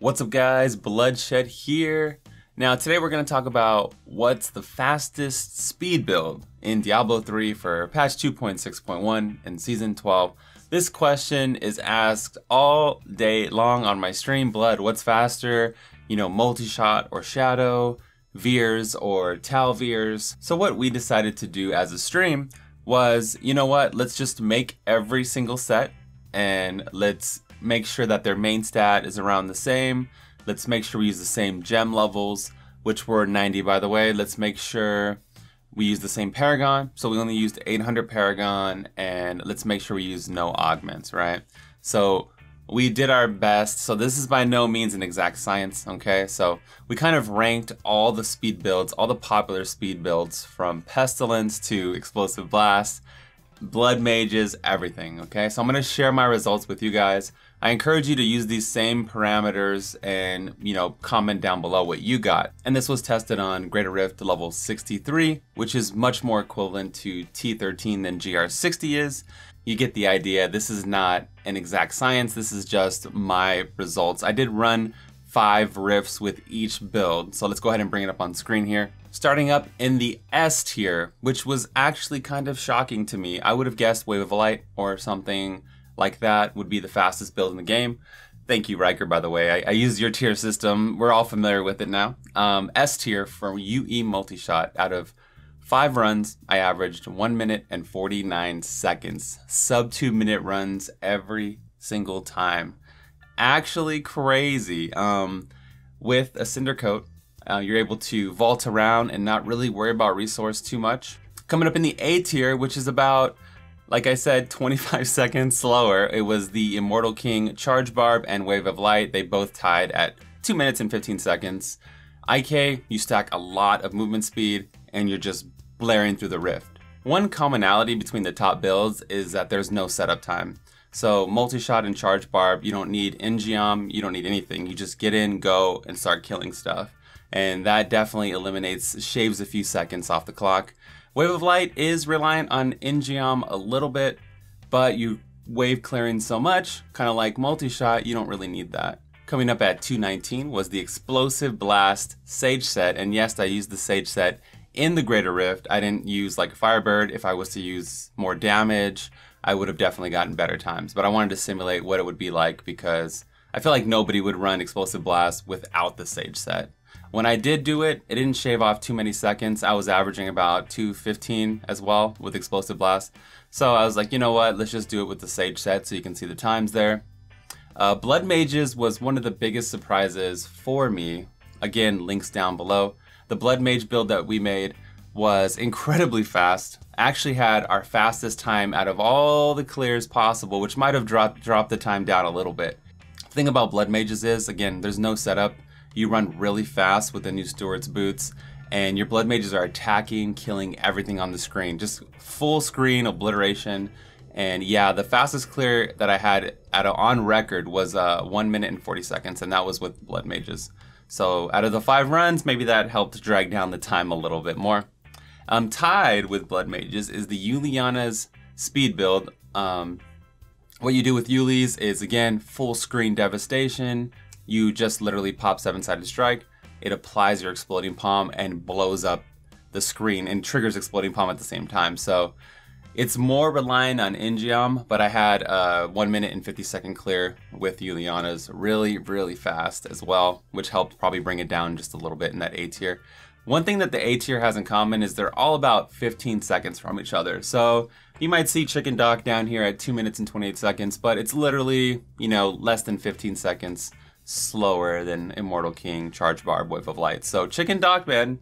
What's up guys, Bluddshed here. Now today we're going to talk about what's the fastest speed build in Diablo 3 for patch 2.6.1 and season 12. This question is asked all day long on my stream. Blood, what's faster? You know, Multishot or Shadow, Veers or Tal Veers. So what we decided to do as a stream was, you know what, let's just make every single set and let's make sure that their main stat is around the same. Let's make sure we use the same gem levels, which were 90 by the way. Let's make sure we use the same Paragon. So we only used 800 Paragon, and let's make sure we use no augments, right? So we did our best. So this is by no means an exact science, okay? So we kind of ranked all the speed builds, all the popular speed builds from Pestilence to Explosive Blast, Blood Mages, everything, okay? So I'm gonna share my results with you guys. I encourage you to use these same parameters and, you know, comment down below what you got. And this was tested on Greater Rift level 63, which is much more equivalent to T13 than GR60 is. You get the idea. This is not an exact science. This is just my results. I did run 5 rifts with each build. So let's go ahead and bring it up on screen here. Starting up in the S tier, which was actually kind of shocking to me. I would have guessed Wave of Light or something like that would be the fastest build in the game. Thank you, Riker, by the way. I use your tier system. We're all familiar with it now. S tier for UE Multishot. Out of 5 runs, I averaged 1 minute and 49 seconds. Sub 2 minute runs every single time. Actually crazy. With a Cinder Coat, you're able to vault around and not really worry about resource too much. Coming up in the A tier, which is about, like I said, 25 seconds slower, it was the Immortal King, Charge Barb, and Wave of Light. They both tied at 2 minutes and 15 seconds. IK, you stack a lot of movement speed, and you're just blaring through the rift. One commonality between the top builds is that there's no setup time. So Multishot and Charge Barb, you don't need Ingeom, you don't need anything. You just get in, go, and start killing stuff. And that definitely shaves a few seconds off the clock. Wave of Light is reliant on Ingeom a little bit, but you wave clearing so much, kind of like Multishot, you don't really need that. Coming up at 219 was the Explosive Blast Sage set, and yes, I used the Sage set in the Greater Rift. I didn't use like Firebird. If I was to use more damage, I would have definitely gotten better times, but I wanted to simulate what it would be like because I feel like nobody would run Explosive Blast without the Sage set. When I did do it, it didn't shave off too many seconds. I was averaging about 2:15 as well with Explosive Blast. So I was like, you know what, let's just do it with the Sage set so you can see the times there. Blood Mages was one of the biggest surprises for me. Again, links down below. The Blood Mage build that we made was incredibly fast. Actually had our fastest time out of all the clears possible, which might have dropped the time down a little bit. The thing about Blood Mages is, again, there's no setup. You run really fast with the new Steward's Boots, and your Blood Mages are attacking, killing everything on the screen. Just full screen obliteration. And yeah, the fastest clear that I had on record was 1 minute and 40 seconds, and that was with Blood Mages. So out of the 5 runs, maybe that helped drag down the time a little bit more. Tied with Blood Mages is the Uliana's speed build. What you do with Ulis is, again, full screen devastation. You just literally pop 7-sided strike. It applies your Exploding Palm and blows up the screen and triggers Exploding Palm at the same time. So it's more reliant on Ingeom, but I had 1 minute and 50 second clear with Uliana's really, really fast as well, which helped probably bring it down just a little bit in that A tier. One thing that the A tier has in common is they're all about 15 seconds from each other. So you might see Chicken Doc down here at 2 minutes and 28 seconds, but it's literally, you know, less than 15 seconds slower than Immortal King, Charge Barb, Wave of Light. So Chicken Doc, man,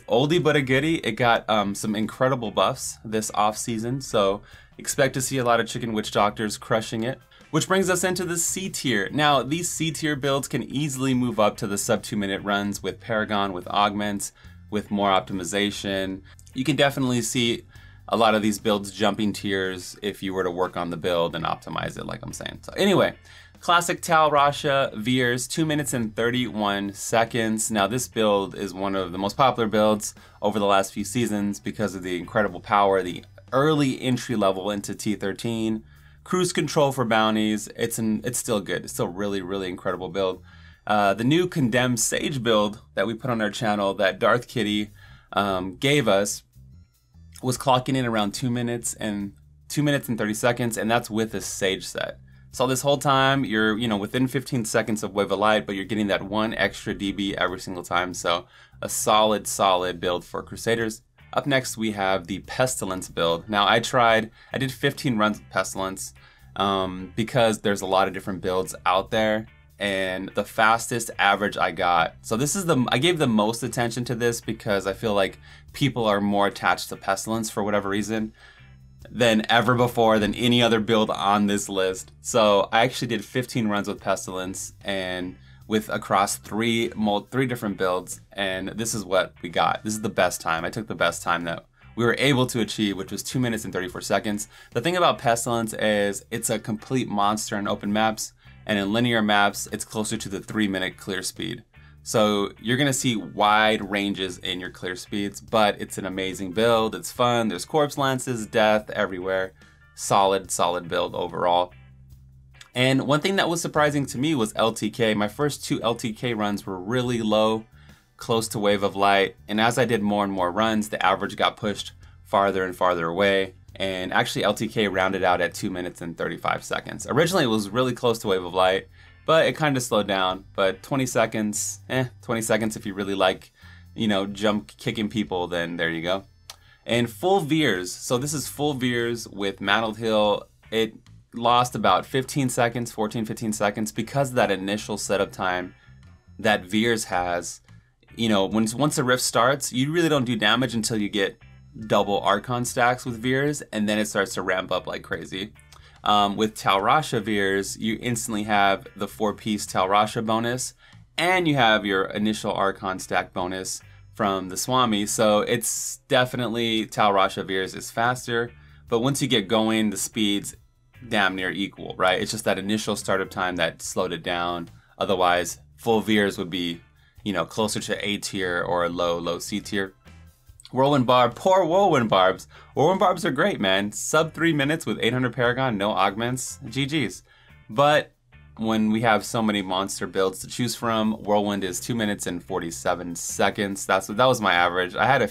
oldie but a goodie. It got some incredible buffs this off season, so expect to see a lot of Chicken Witch Doctors crushing it. Which brings us into the C tier. Now, these C tier builds can easily move up to the sub 2 minute runs with Paragon, with augments, with more optimization. You can definitely see a lot of these builds jumping tiers if you were to work on the build and optimize it, like I'm saying. So anyway, Classic Tal Rasha Veers, 2 minutes and 31 seconds. Now this build is one of the most popular builds over the last few seasons because of the incredible power, the early entry level into T13, cruise control for bounties. It's still good. It's still really, really incredible build. The new Condemned Sage build that we put on our channel that Darth Kitty gave us was clocking in around 2 minutes and 30 seconds, and that's with a Sage set. So this whole time you're, within 15 seconds of Wave of Light, but you're getting that 1 extra dB every single time. So a solid build for Crusaders. Up next we have the Pestilence build. Now I did 15 runs with Pestilence because there's a lot of different builds out there, and the fastest average I got. So I gave the most attention to this because I feel like people are more attached to Pestilence for whatever reason than ever before, than any other build on this list. So I actually did 15 runs with Pestilence and across three different builds, and this is what we got. This is the best time. I took the best time that we were able to achieve, which was 2 minutes and 34 seconds. The thing about Pestilence is it's a complete monster in open maps, and in linear maps, it's closer to the 3-minute clear speed. So you're gonna see wide ranges in your clear speeds, but it's an amazing build. It's fun. There's corpse lances, death everywhere. Solid build overall. And one thing that was surprising to me was LTK. My first 2 LTK runs were really low, close to Wave of Light. And as I did more and more runs, the average got pushed farther and farther away. And actually LTK rounded out at 2 minutes and 35 seconds. Originally it was really close to Wave of Light, but it kind of slowed down. But 20 seconds, 20 seconds if you really like, jump kicking people, then there you go. And full Veers. So this is full Veers with Mandeville. It lost about 15 seconds, 15 seconds because of that initial setup time that Veers has. Once the rift starts, you really don't do damage until you get double Archon stacks with Veers, and then it starts to ramp up like crazy. With Talrasha Veers, you instantly have the 4-piece Talrasha bonus, and you have your initial Archon stack bonus from the Swami. So it's definitely Talrasha Veers is faster, but once you get going, the speed's damn near equal, right? It's just that initial startup time that slowed it down. Otherwise, full Veers would be, closer to A tier or low C tier. Whirlwind Barb, poor Whirlwind Barbs. Whirlwind Barbs are great, man. Sub 3 minutes with 800 Paragon, no augments, GG's. But when we have so many monster builds to choose from, Whirlwind is 2 minutes and 47 seconds. That was my average. I had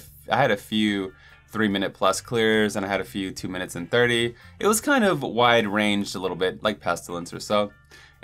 a few 3-minute plus clears, and I had a few 2 minutes and 30. It was kind of wide ranged a little bit, like Pestilence or so.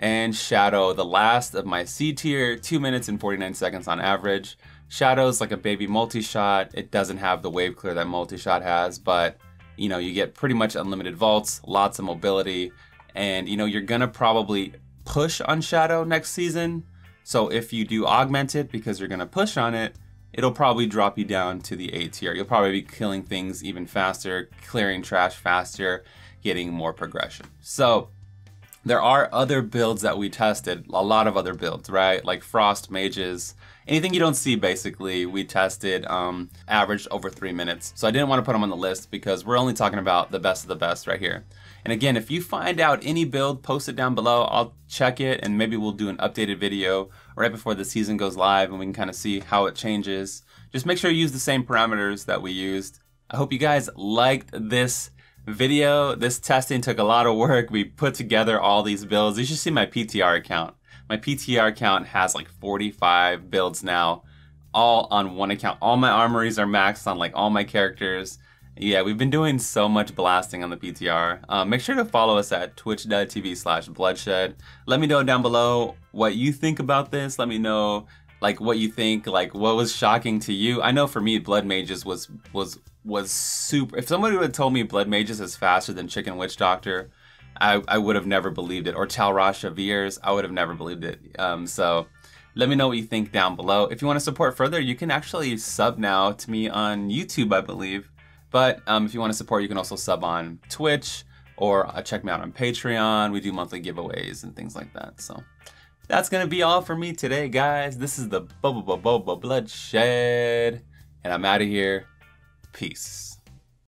And Shadow, the last of my C tier, 2 minutes and 49 seconds on average. Shadow's like a baby Multishot. It doesn't have the wave clear that Multishot has, but you get pretty much unlimited vaults, lots of mobility, and you're gonna probably push on Shadow next season. So if you do augment it because you're gonna push on it, it'll probably drop you down to the A tier. You'll probably be killing things even faster, clearing trash faster, getting more progression. So there are other builds that we tested, a lot of other builds, right? Like Frost Mages, anything you don't see basically, we tested, averaged over 3 minutes. So I didn't want to put them on the list because we're only talking about the best of the best right here. And again, if you find out any build, post it down below. I'll check it and maybe we'll do an updated video right before the season goes live and we can kind of see how it changes. Just make sure you use the same parameters that we used. I hope you guys liked this video. This testing took a lot of work. We put together all these builds. You should see my PTR account. My PTR account has like 45 builds now, all on one account. All my armories are maxed on like all my characters. Yeah, we've been doing so much blasting on the PTR. Make sure to follow us at twitch.tv/bloodshed. Let me know down below what you think about this. Let me know like what you think, like what was shocking to you. I know for me, Blood Mages was super. If somebody would have told me Blood Mages is faster than Chicken Witch Doctor, I would have never believed it. Or Talrasha Veers, I would have never believed it. So let me know what you think down below. If you want to support further, you can actually sub now to me on YouTube, I believe. But if you want to support, you can also sub on Twitch or check me out on Patreon. We do monthly giveaways and things like that. So that's going to be all for me today, guys. This is the Bloodshed, and I'm out of here. Peace.